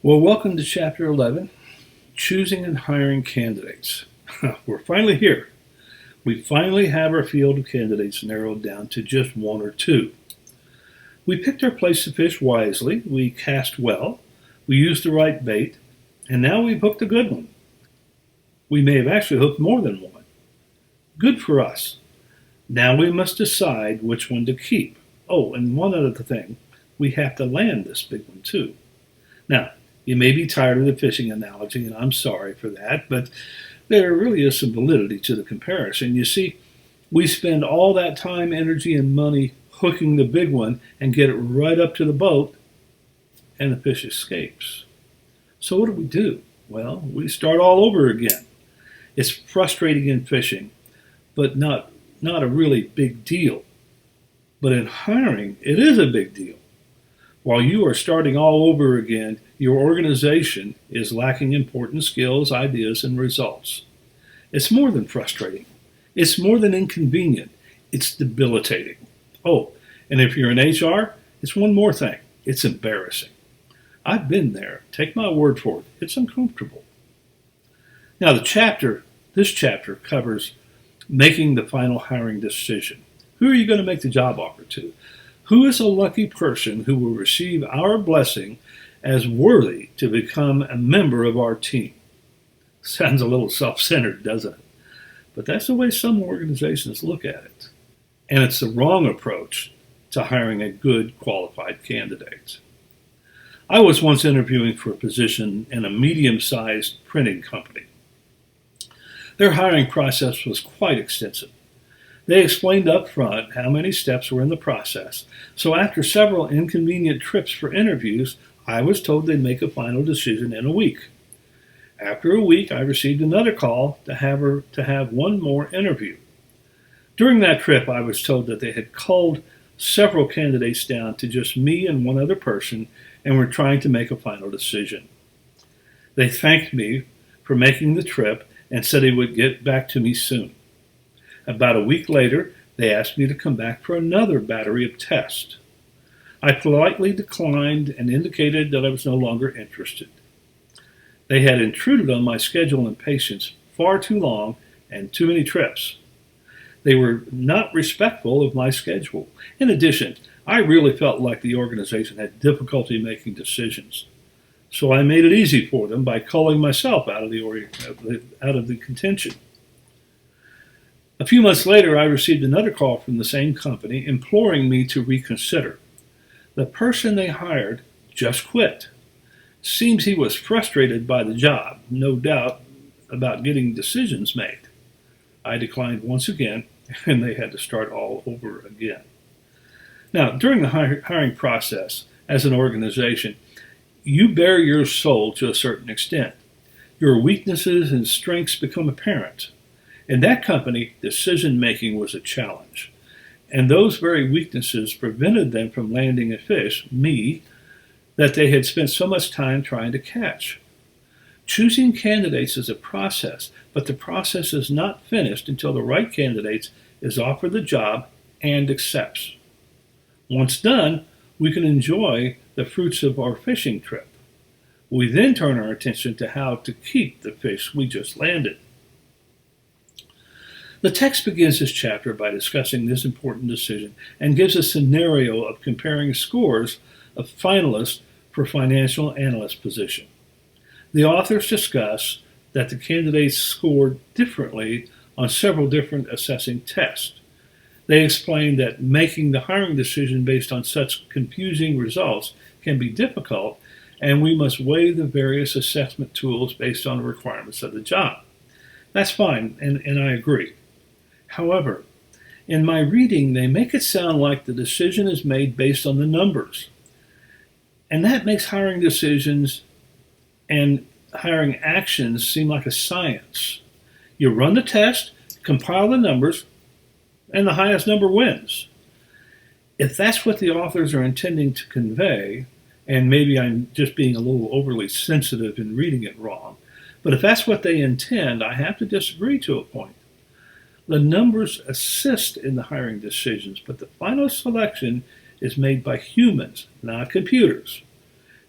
Well, welcome to Chapter 11, Choosing and Hiring Candidates. We're finally here. We finally have our field of candidates narrowed down to just one or two. We picked our place to fish wisely, we cast well, we used the right bait, and now we've hooked a good one. We may have actually hooked more than one. Good for us. Now we must decide which one to keep. Oh, and one other thing, we have to land this big one too. Now, you may be tired of the fishing analogy, and I'm sorry for that, but there really is some validity to the comparison. You see, we spend all that time, energy, and money hooking the big one and get it right up to the boat, and the fish escapes. So what do? Well, we start all over again. It's frustrating in fishing, but not a really big deal. But in hiring, it is a big deal. While you are starting all over again, your organization is lacking important skills, ideas, and results. It's more than frustrating. It's more than inconvenient. It's debilitating. Oh, and if you're in HR, it's one more thing. It's embarrassing. I've been there. Take my word for it. It's uncomfortable. Now, this chapter covers making the final hiring decision. Who are you going to make the job offer to? Who is a lucky person who will receive our blessing as worthy to become a member of our team? Sounds a little self-centered, doesn't it? But that's the way some organizations look at it. And it's the wrong approach to hiring a good, qualified candidate. I was once interviewing for a position in a medium-sized printing company. Their hiring process was quite extensive. They explained up front how many steps were in the process, so after several inconvenient trips for interviews, I was told they'd make a final decision in a week. After a week, I received another call to have one more interview. During that trip, I was told that they had culled several candidates down to just me and one other person and were trying to make a final decision. They thanked me for making the trip and said they would get back to me soon. About a week later, they asked me to come back for another battery of tests. I politely declined and indicated that I was no longer interested. They had intruded on my schedule and patience far too long and too many trips. They were not respectful of my schedule. In addition, I really felt like the organization had difficulty making decisions. So I made it easy for them by culling myself out of the contention. A few months later, I received another call from the same company imploring me to reconsider. The person they hired just quit. Seems he was frustrated by the job, no doubt about getting decisions made. I declined once again, and they had to start all over again. Now, during the hiring process, as an organization, you bare your soul to a certain extent. Your weaknesses and strengths become apparent. In that company, decision-making was a challenge. And those very weaknesses prevented them from landing a fish, me, that they had spent so much time trying to catch. Choosing candidates is a process, but the process is not finished until the right candidate is offered the job and accepts. Once done, we can enjoy the fruits of our fishing trip. We then turn our attention to how to keep the fish we just landed. The text begins this chapter by discussing this important decision and gives a scenario of comparing scores of finalists for financial analyst position. The authors discuss that the candidates scored differently on several different assessing tests. They explain that making the hiring decision based on such confusing results can be difficult, and we must weigh the various assessment tools based on the requirements of the job. That's fine, and I agree. However, in my reading, they make it sound like the decision is made based on the numbers. And that makes hiring decisions and hiring actions seem like a science. You run the test, compile the numbers, and the highest number wins. If that's what the authors are intending to convey, and maybe I'm just being a little overly sensitive in reading it wrong, but if that's what they intend, I have to disagree to a point. The numbers assist in the hiring decisions, but the final selection is made by humans, not computers.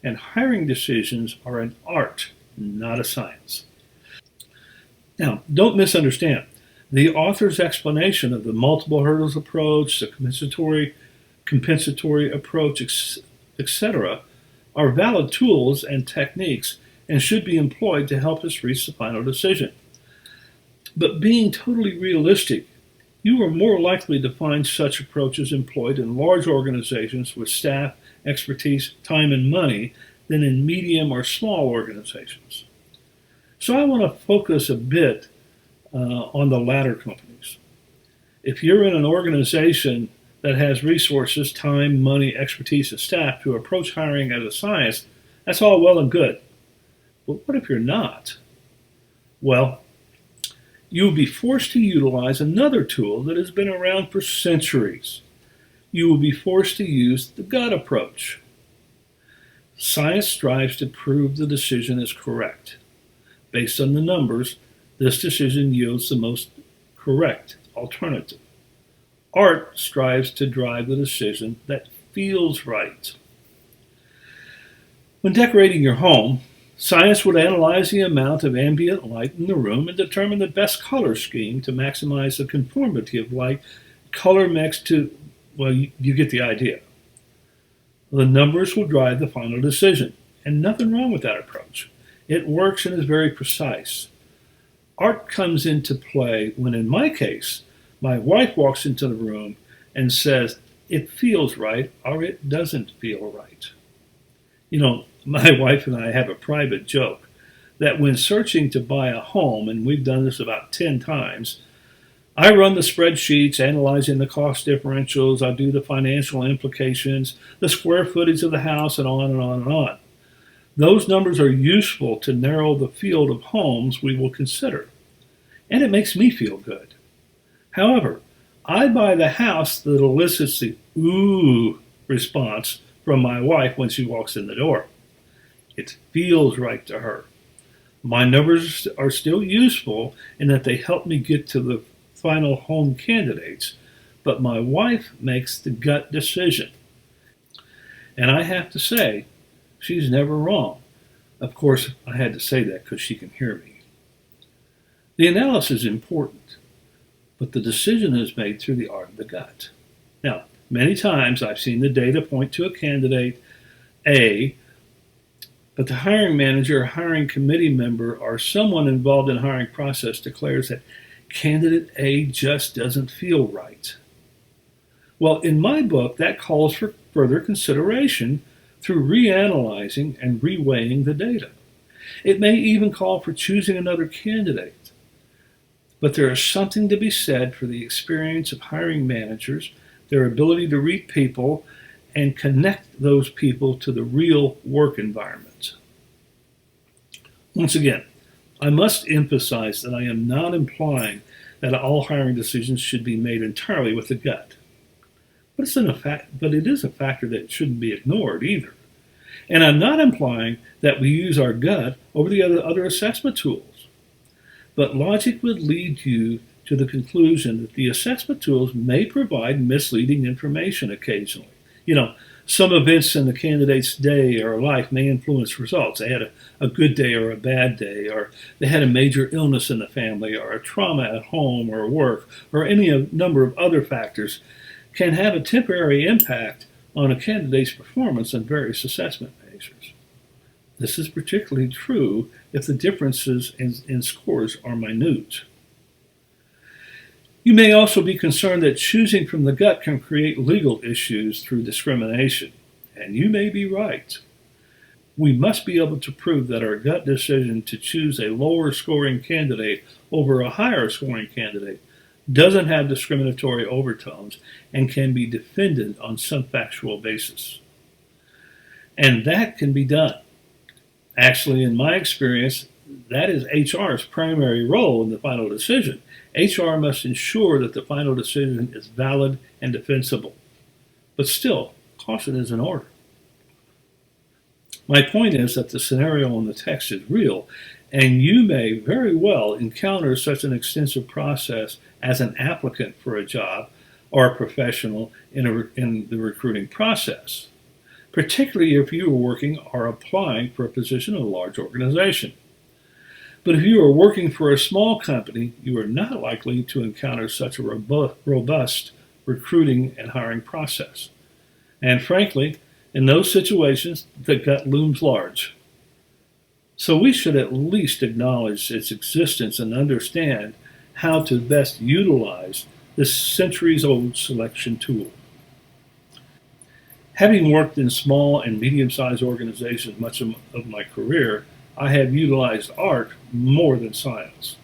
and hiring decisions are an art, not a science. Now, don't misunderstand. The author's explanation of the multiple hurdles approach, the compensatory approach, etc., are valid tools and techniques and should be employed to help us reach the final decision. But being totally realistic, you are more likely to find such approaches employed in large organizations with staff, expertise, time, and money than in medium or small organizations. So I want to focus a bit on the latter companies. If you're in an organization that has resources, time, money, expertise, and staff to approach hiring as a science, that's all well and good. But what if you're not? Well, you will be forced to utilize another tool that has been around for centuries. You will be forced to use the gut approach. Science strives to prove the decision is correct. Based on the numbers, this decision yields the most correct alternative. Art strives to drive the decision that feels right. When decorating your home, science would analyze the amount of ambient light in the room and determine the best color scheme to maximize the conformity of light, color mix to, well, you get the idea. The numbers will drive the final decision, and nothing wrong with that approach. It works and is very precise. Art comes into play when, in my case, my wife walks into the room and says, it feels right or it doesn't feel right. You know, my wife and I have a private joke that when searching to buy a home, and we've done this about 10 times, I run the spreadsheets analyzing the cost differentials, I do the financial implications, the square footage of the house, and on and on and on. Those numbers are useful to narrow the field of homes we will consider, and it makes me feel good. However, I buy the house that elicits the ooh response from my wife when she walks in the door. It feels right to her. My numbers are still useful in that they help me get to the final home candidates, but my wife makes the gut decision. And I have to say, she's never wrong. Of course, I had to say that because she can hear me. The analysis is important, but the decision is made through the art of the gut. Now, many times I've seen the data point to a candidate A, but the hiring manager, hiring committee member, or someone involved in the hiring process declares that candidate A just doesn't feel right. Well, in my book, that calls for further consideration through reanalyzing and reweighing the data. It may even call for choosing another candidate. But there is something to be said for the experience of hiring managers, their ability to read people and connect those people to the real work environment. Once again, I must emphasize that I am not implying that all hiring decisions should be made entirely with the gut. But it is a factor that shouldn't be ignored either. And I'm not implying that we use our gut over the other assessment tools. But logic would lead you to the conclusion that the assessment tools may provide misleading information occasionally. You know, some events in the candidate's day or life may influence results. They had a good day or a bad day, or they had a major illness in the family, or a trauma at home or work, or any number of other factors can have a temporary impact on a candidate's performance on various assessment measures. This is particularly true if the differences in scores are minute. You may also be concerned that choosing from the gut can create legal issues through discrimination, and you may be right. We must be able to prove that our gut decision to choose a lower scoring candidate over a higher scoring candidate doesn't have discriminatory overtones and can be defended on some factual basis. And that can be done. Actually, in my experience, that is HR's primary role in the final decision. HR must ensure that the final decision is valid and defensible. But still, caution is in order. My point is that the scenario in the text is real, and you may very well encounter such an extensive process as an applicant for a job or a professional in the recruiting process. particularly if you are working or applying for a position in a large organization. But if you are working for a small company, you are not likely to encounter such a robust recruiting and hiring process. And frankly, in those situations, the gut looms large. So we should at least acknowledge its existence and understand how to best utilize this centuries-old selection tool. Having worked in small and medium-sized organizations much of my career, I have utilized art more than science.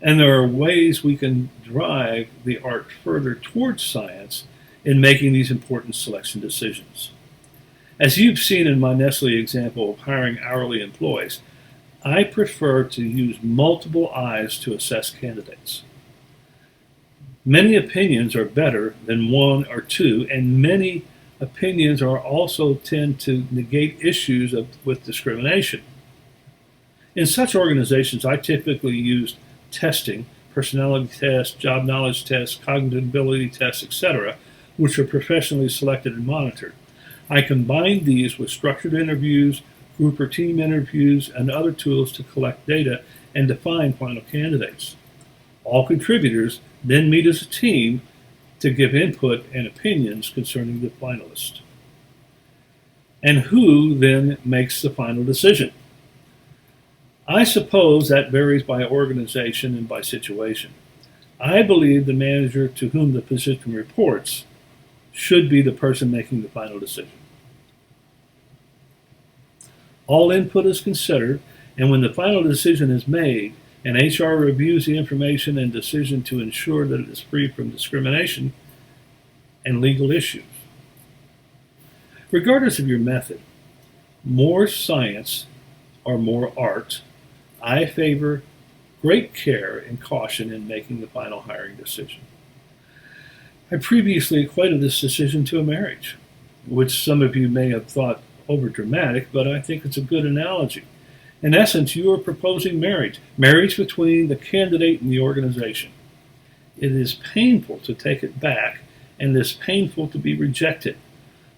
And there are ways we can drive the art further towards science in making these important selection decisions. As you've seen in my Nestle example of hiring hourly employees, I prefer to use multiple eyes to assess candidates. Many opinions are better than one or two, and many opinions are also tend to negate issues with discrimination. In such organizations, I typically use testing, personality tests, job knowledge tests, cognitive ability tests, etc., which are professionally selected and monitored. I combine these with structured interviews, group or team interviews, and other tools to collect data and define final candidates. All contributors then meet as a team to give input and opinions concerning the finalist. And who then makes the final decision? I suppose that varies by organization and by situation. I believe the manager to whom the position reports should be the person making the final decision. All input is considered, and when the final decision is made, and HR reviews the information and decision to ensure that it is free from discrimination and legal issues. Regardless of your method, more science or more art, I favor great care and caution in making the final hiring decision. I previously equated this decision to a marriage, which some of you may have thought overdramatic, but I think it's a good analogy. In essence, you are proposing marriage between the candidate and the organization. It is painful to take it back, and it is painful to be rejected,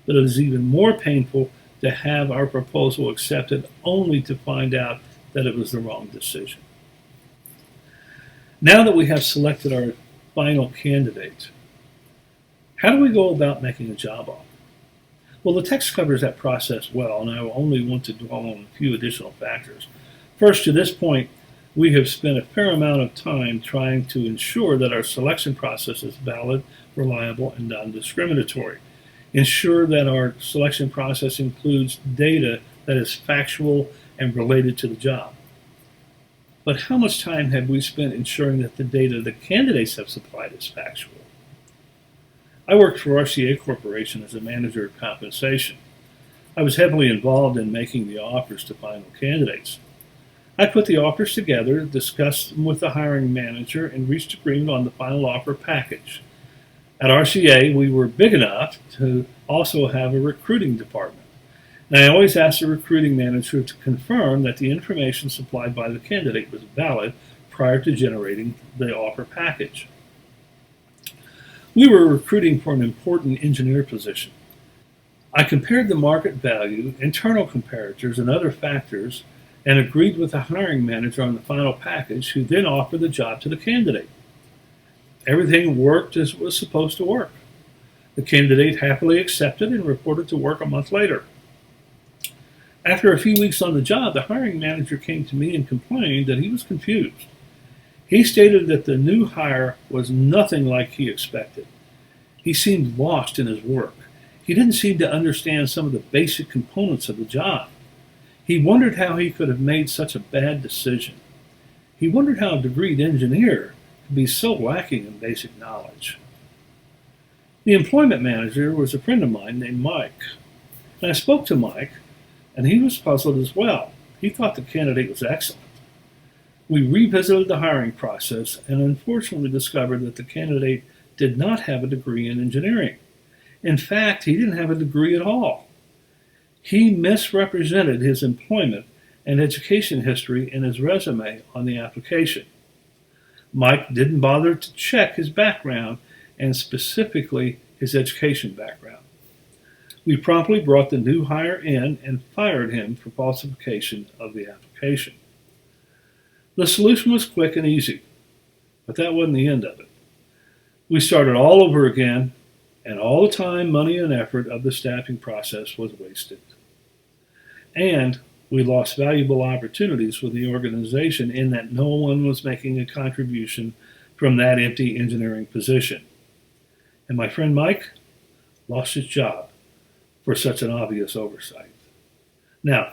but it is even more painful to have our proposal accepted only to find out that it was the wrong decision. Now that we have selected our final candidate, how do we go about making a job offer? Well, the text covers that process well, and I will only want to dwell on a few additional factors. First, to this point, we have spent a fair amount of time trying to ensure that our selection process is valid, reliable, and non-discriminatory. Ensure that our selection process includes data that is factual and related to the job. But how much time have we spent ensuring that the data the candidates have supplied is factual? I worked for RCA Corporation as a manager of compensation. I was heavily involved in making the offers to final candidates. I put the offers together, discussed them with the hiring manager, and reached agreement on the final offer package. At RCA, we were big enough to also have a recruiting department. And I always asked the recruiting manager to confirm that the information supplied by the candidate was valid prior to generating the offer package. We were recruiting for an important engineer position. I compared the market value, internal comparators, and other factors, and agreed with the hiring manager on the final package, who then offered the job to the candidate. Everything worked as it was supposed to work. The candidate happily accepted and reported to work a month later. After a few weeks on the job, the hiring manager came to me and complained that he was confused. He stated that the new hire was nothing like he expected. He seemed lost in his work. He didn't seem to understand some of the basic components of the job. He wondered how he could have made such a bad decision. He wondered how a degreed engineer could be so lacking in basic knowledge. The employment manager was a friend of mine named Mike. And I spoke to Mike, and he was puzzled as well. He thought the candidate was excellent. We revisited the hiring process and unfortunately discovered that the candidate did not have a degree in engineering. In fact, he didn't have a degree at all. He misrepresented his employment and education history in his resume on the application. Mike didn't bother to check his background and specifically his education background. We promptly brought the new hire in and fired him for falsification of the application. The solution was quick and easy, but that wasn't the end of it. We started all over again, and all the time, money, and effort of the staffing process was wasted. And we lost valuable opportunities with the organization in that no one was making a contribution from that empty engineering position. And my friend Mike lost his job for such an obvious oversight. Now,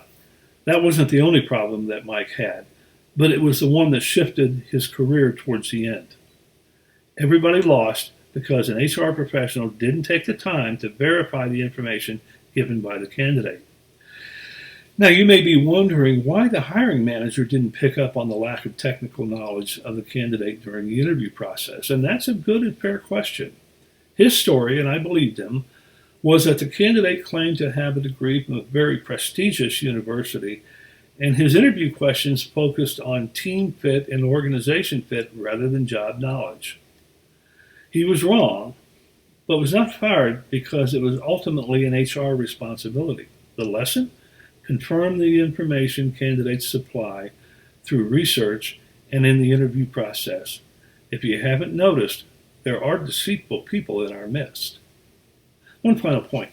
that wasn't the only problem that Mike had, but it was the one that shifted his career towards the end. Everybody lost because an HR professional didn't take the time to verify the information given by the candidate. Now, you may be wondering why the hiring manager didn't pick up on the lack of technical knowledge of the candidate during the interview process, and that's a good and fair question. His story, and I believed him, was that the candidate claimed to have a degree from a very prestigious university, and his interview questions focused on team fit and organization fit rather than job knowledge. He was wrong, but was not fired because it was ultimately an HR responsibility. The lesson? Confirm the information candidates supply through research and in the interview process. If you haven't noticed, there are deceitful people in our midst. One final point.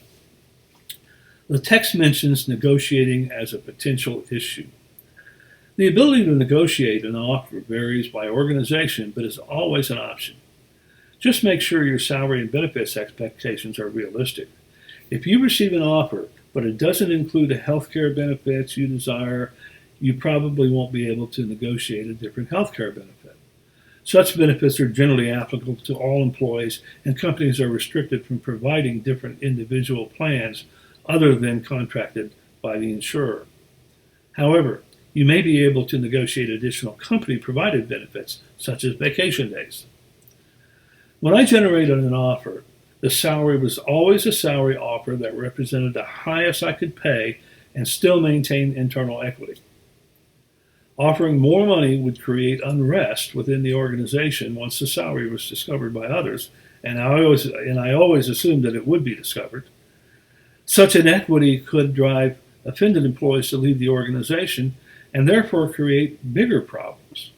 The text mentions negotiating as a potential issue. The ability to negotiate an offer varies by organization, but is always an option. Just make sure your salary and benefits expectations are realistic. If you receive an offer, but it doesn't include the health care benefits you desire, you probably won't be able to negotiate a different health care benefit. Such benefits are generally applicable to all employees, and companies are restricted from providing different individual plans other than contracted by the insurer. However, you may be able to negotiate additional company-provided benefits, such as vacation days. When I generated an offer, the salary was always a salary offer that represented the highest I could pay and still maintain internal equity. Offering more money would create unrest within the organization once the salary was discovered by others, and I always assumed that it would be discovered. Such inequity could drive offended employees to leave the organization and therefore create bigger problems.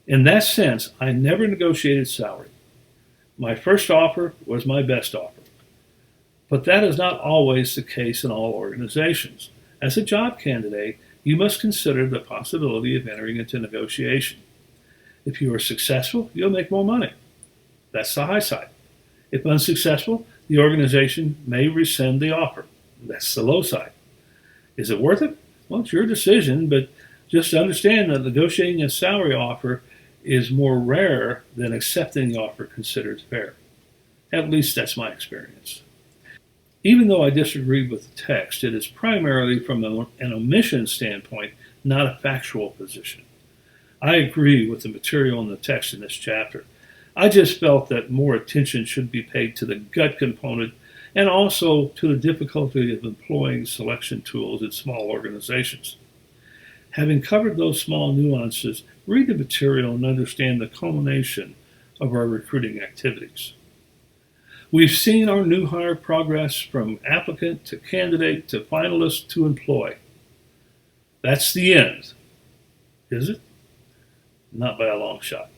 In that sense, I never negotiated salary. My first offer was my best offer. But that is not always the case in all organizations. As a job candidate, you must consider the possibility of entering into negotiation. If you are successful, you'll make more money. That's the high side. If unsuccessful, the organization may rescind the offer. That's the low side. Is it worth it? Well, it's your decision, but just understand that negotiating a salary offer is more rare than accepting the offer considered fair. At least that's my experience. Even though I disagree with the text, it is primarily from an omission standpoint, not a factual position. I agree with the material in the text in this chapter. I just felt that more attention should be paid to the gut component and also to the difficulty of employing selection tools in small organizations. Having covered those small nuances, read the material and understand the culmination of our recruiting activities. We've seen our new hire progress from applicant to candidate to finalist to employee. That's the end. Is it? Not by a long shot.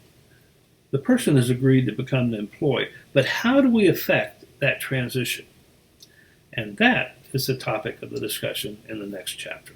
The person has agreed to become the employee, but how do we affect that transition? And that is the topic of the discussion in the next chapter.